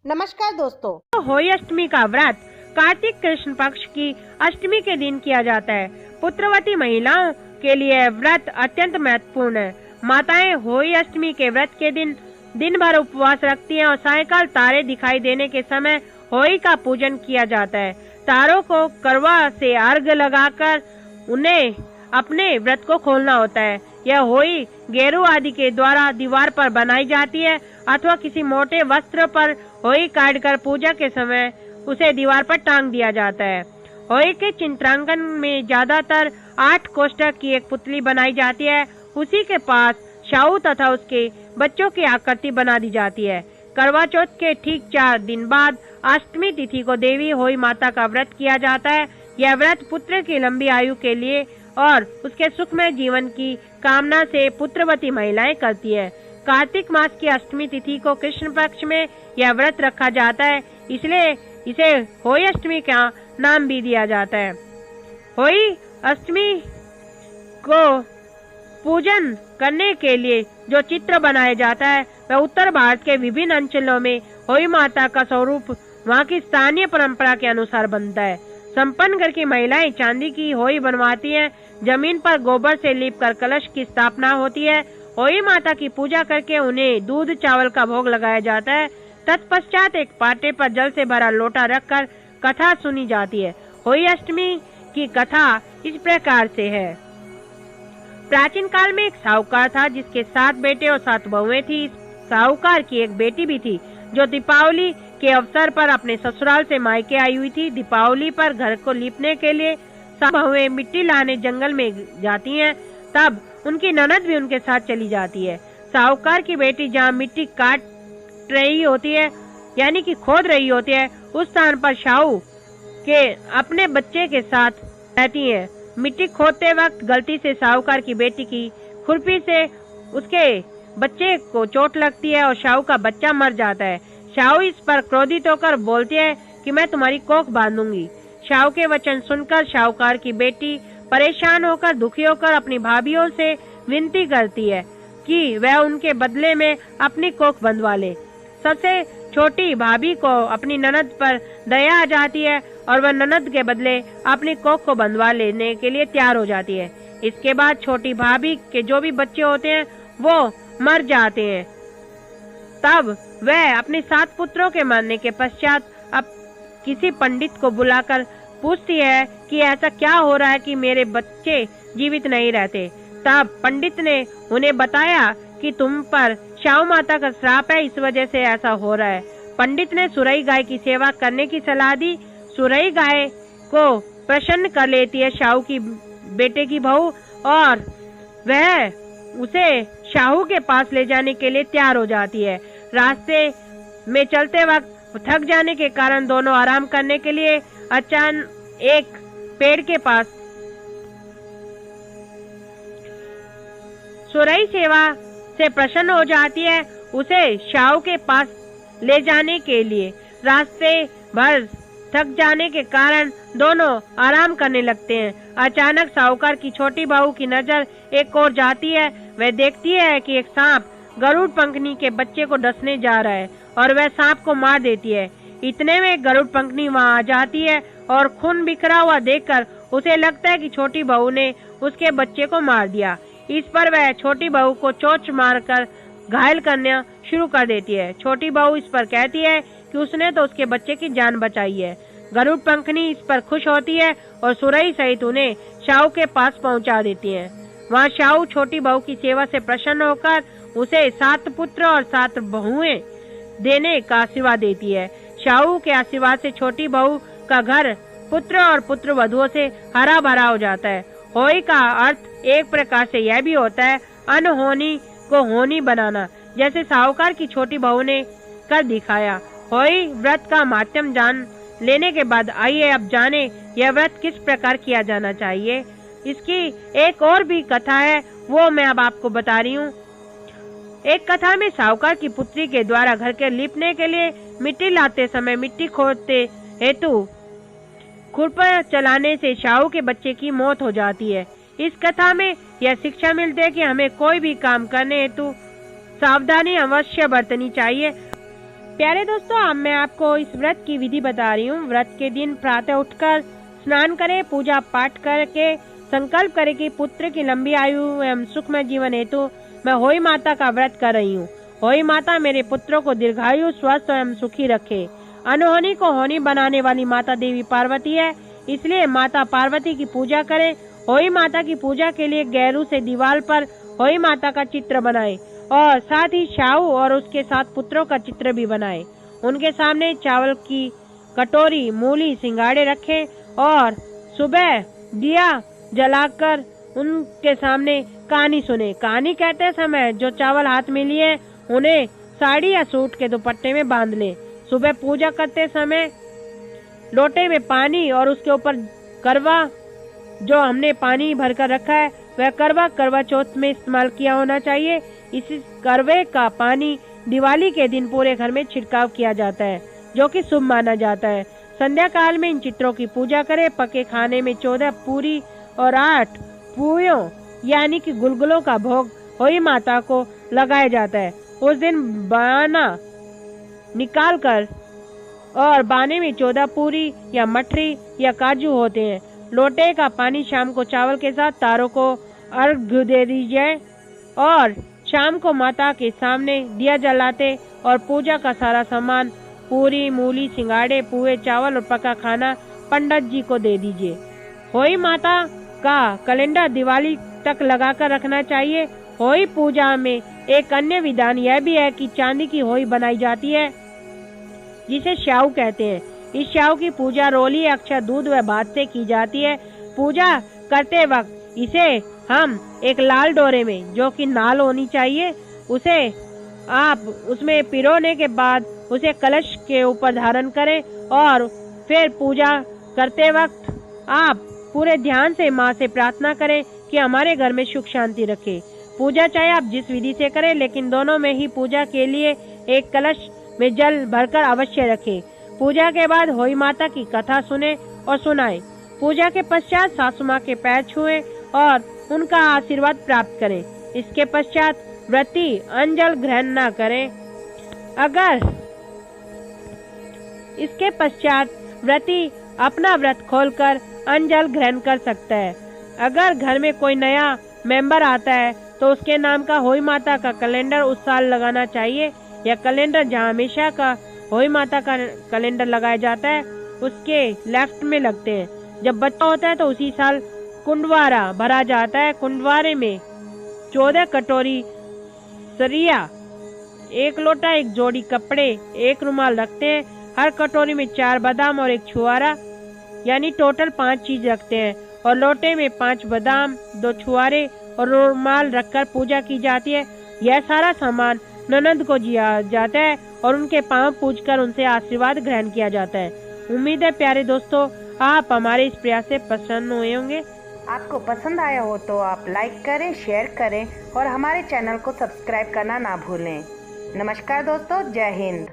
नमस्कार दोस्तों। होली अष्टमी का व्रत कार्तिक कृष्ण पक्ष की अष्टमी के दिन किया जाता है। पुत्रवती महिलाओं के लिए व्रत अत्यंत महत्वपूर्ण है। माताएं होली अष्टमी के व्रत के दिन भर उपवास रखती हैं और सायंकाल तारे दिखाई देने के समय होली का पूजन किया जाता है। तारों को करवा से अर्घ्य लगाकर उन्हें अपने व्रत को खोलना होता है। यह होली गेरू आदि के द्वारा दीवार पर बनाई जाती है अथवा किसी मोटे वस्त्र पर होली काटकर पूजा के समय उसे दीवार पर टांग दिया जाता है। होली के चित्रांकन में ज्यादातर 8 कोष्ठक की एक पुतली बनाई जाती है। उसी के पास शाहू तथा उसके बच्चों की आकृति बना दी जाती है। करवा चौथ के ठीक 4 दिन बाद अष्टमी तिथि को देवी होली माता का व्रत किया जाता है। यह व्रत पुत्र की लंबी आयु के लिए और उसके सुखमय जीवन की कामना से पुत्रवती महिलाएं करती है। कार्तिक मास की अष्टमी तिथि को कृष्ण पक्ष में यह व्रत रखा जाता है, इसलिए इसे होली अष्टमी का नाम भी दिया जाता है। होली अष्टमी को पूजन करने के लिए जो चित्र बनाया जाता है वह उत्तर भारत के विभिन्न अंचलों में होली माता का स्वरूप वहाँ की स्थानीय परंपरा के अनुसार बनता है। संपन्न घर की महिलाएं चांदी की होली बनवाती हैं। जमीन पर गोबर से लीपकर कलश की स्थापना होती है। होली माता की पूजा करके उन्हें दूध चावल का भोग लगाया जाता है। तत्पश्चात एक पाटे पर जल से भरा लोटा रखकर कथा सुनी जाती है। होली अष्टमी की कथा इस प्रकार से है। प्राचीन काल में एक साहूकार था जिसके 7 बेटे और 7 बहुएं थी। साहूकार की एक बेटी भी थी जो दीपावली के अवसर पर अपने ससुराल से मायके आई हुई थी। दीपावली पर घर को लीपने के लिए सब बहुएं मिट्टी लाने जंगल में जाती हैं। तब उनकी ननद भी उनके साथ चली जाती है। साहूकार की बेटी जहाँ मिट्टी काट रही होती है यानी कि खोद रही होती है, उस स्थान पर शाहू के अपने बच्चे के साथ रहती है। मिट्टी खोदते वक्त गलती से साहूकार की बेटी की खुरपी से उसके बच्चे को चोट लगती है और शाहू का बच्चा मर जाता है। शाहू इस पर क्रोधित होकर बोलती है कि मैं तुम्हारी कोख बांधूंगी। शाहू के वचन सुनकर साहूकार की बेटी परेशान होकर दुखी होकर अपनी भाभीयों से विनती करती है कि वह उनके बदले में अपनी कोख बंधवा ले। सबसे छोटी भाभी को अपनी ननद पर दया आ जाती है और वह ननद के बदले अपनी कोख को बंधवा लेने के लिए तैयार हो जाती है। इसके बाद छोटी भाभी के जो भी बच्चे होते हैं वो मर जाते हैं। तब वह अपने 7 पुत्रों के मरने के पश्चात अब किसी पंडित को बुलाकर पूछती है कि ऐसा क्या हो रहा है कि मेरे बच्चे जीवित नहीं रहते। तब पंडित ने उन्हें बताया कि तुम पर शाहू माता का श्राप है, इस वजह से ऐसा हो रहा है। पंडित ने सुरई गाय की सेवा करने की सलाह दी। सुरई गाय को प्रसन्न कर लेती है शाहू की बेटे की बहू और वह उसे शाहू के पास ले जाने के लिए तैयार हो जाती है। रास्ते में चलते वक्त थक जाने के कारण दोनों आराम करने के लिए अचानक एक पेड़ के पास सुरई सेवा से प्रसन्न हो जाती है उसे शाहू के पास ले जाने के लिए। रास्ते भर थक जाने के कारण दोनों आराम करने लगते हैं। अचानक साहूकार की छोटी बहू की नजर एक ओर जाती है। वह देखती है कि एक सांप गरुड़ पंखनी के बच्चे को डसने जा रहा है और वह सांप को मार देती है। इतने में गरुड़ पंखनी वहां आ जाती है और खून बिखरा हुआ देखकर उसे लगता है कि छोटी बहू ने उसके बच्चे को मार दिया। इस पर वह छोटी बहू को चोंच मारकर घायल करना शुरू कर देती है। छोटी बहू इस पर कहती है कि उसने तो उसके बच्चे की जान बचाई है। गरुड़ पंखनी इस पर खुश होती है और सुरई सहित उन्हें शाहू के पास पहुंचा देती है। वहां शाहू छोटी बहू की सेवा से प्रसन्न होकर उसे 7 पुत्र और 7 बहुएं देने का आशीर्वाद देती है। शाहू के आशीर्वाद से छोटी बहू का घर पुत्र और पुत्र वधुओं से हरा भरा हो जाता है। होली का अर्थ एक प्रकार से यह भी होता है अनहोनी को होनी बनाना, जैसे साहूकार की छोटी बहू ने कर दिखाया। होली व्रत का माध्यम जान लेने के बाद आइए अब जाने यह व्रत किस प्रकार किया जाना चाहिए। इसकी एक और भी कथा है, वो मैं अब आपको बता रही हूँ। एक कथा में साहूकार की पुत्री के द्वारा घर के लीपने के लिए मिट्टी लाते समय मिट्टी खोदते हेतु खुरपा चलाने से शाहू के बच्चे की मौत हो जाती है। इस कथा में यह शिक्षा मिलती है कि हमें कोई भी काम करने हेतु सावधानी अवश्य बरतनी चाहिए। प्यारे दोस्तों, अब मैं आपको इस व्रत की विधि बता रही हूँ। व्रत के दिन प्रातः उठकर स्नान करें, पूजा पाठ करके संकल्प करें कि पुत्र की लंबी आयु एवं सुखमय जीवन हेतु मैं होई माता का व्रत कर रही हूँ। होई माता मेरे पुत्रों को दीर्घायु, स्वस्थ एवं सुखी रखे। अनहोनी को होनी बनाने वाली माता देवी पार्वती है, इसलिए माता पार्वती की पूजा करें। होई माता की पूजा के लिए गैरू से दीवार पर होई माता का चित्र बनाएं और साथ ही शाहू और उसके 7 पुत्रों का चित्र भी बनाएं। उनके सामने चावल की कटोरी, मूली, सिंगाड़े रखें और सुबह दिया जलाकर उनके सामने कहानी सुने। कहानी कहते समय जो चावल हाथ में लिए उन्हें साड़ी या सूट के दुपट्टे में बांध ले। सुबह पूजा करते समय लोटे में पानी और उसके ऊपर करवा, जो हमने पानी भरकर रखा है वह करवा चौथ में इस्तेमाल किया होना चाहिए। इस करवे का पानी दिवाली के दिन पूरे घर में छिड़काव किया जाता है, जो कि शुभ माना जाता है। संध्या काल में इन चित्रों की पूजा करें। पके खाने में 14 पूरी और 8 पूयों यानी कि गुलगुलों का भोग होई माता को लगाया जाता है। उस दिन बाना निकाल कर और बाने में 14 पूरी या मठरी या काजू होते हैं। लोटे का पानी शाम को चावल के साथ तारों को अर्घ्य दे दीजिए और शाम को माता के सामने दिया जलाते और पूजा का सारा सामान, पूरी, मूली, सिंगाड़े, पुए, चावल और पका खाना पंडित जी को दे दीजिए। होई माता का कैलेंडर दिवाली तक लगाकर रखना चाहिए। होई पूजा में एक अन्य विधान यह भी है कि चांदी की होई बनाई जाती है, जिसे श्याऊ कहते हैं। इस श्याऊ की पूजा रोली, अक्षत, दूध व भात से की जाती है। पूजा करते वक्त इसे हम एक लाल डोरे में, जो कि नाल होनी चाहिए, उसे आप उसमें पिरोने के बाद उसे कलश के ऊपर धारण करें और फिर पूजा करते वक्त आप पूरे ध्यान से माँ से प्रार्थना करें कि हमारे घर में सुख शांति रखे। पूजा चाहे आप जिस विधि से करें, लेकिन दोनों में ही पूजा के लिए एक कलश में जल भरकर अवश्य रखें। पूजा के बाद होई माता की कथा सुने और सुनाएं। पूजा के पश्चात सासू माँ के पैर छुएं और उनका आशीर्वाद प्राप्त करें। इसके पश्चात व्रती अंजल ग्रहण न करें। इसके पश्चात व्रती अपना व्रत खोलकर अंजल ग्रहण कर सकता है। अगर घर में कोई नया मेंबर आता है तो उसके नाम का होई माता का कैलेंडर उस साल लगाना चाहिए। यह कैलेंडर जहाँ हमेशा का होई माता का कैलेंडर लगाया जाता है उसके लेफ्ट में लगते हैं। जब बच्चा होता है तो उसी साल कुंडवारा भरा जाता है। कुंडवारे में 14 कटोरी सरिया, 1 लोटा, 1 जोड़ी कपड़े, 1 रुमाल रखते हैं। हर कटोरी में 4 बादाम और 1 छुआरा, यानी टोटल 5 चीज रखते हैं। और लोटे में 5 बादाम, 2 छुआरे और रुमाल रखकर पूजा की जाती है। यह सारा सामान ननद को दिया जाता है और उनके पांव पूजकर उनसे आशीर्वाद ग्रहण किया जाता है। उम्मीद है प्यारे दोस्तों, आप हमारे इस प्रयास से प्रसन्न हुए होंगे। आपको पसंद आया हो तो आप लाइक करें, शेयर करें और हमारे चैनल को सब्सक्राइब करना ना भूलें। नमस्कार दोस्तों, जय हिंद।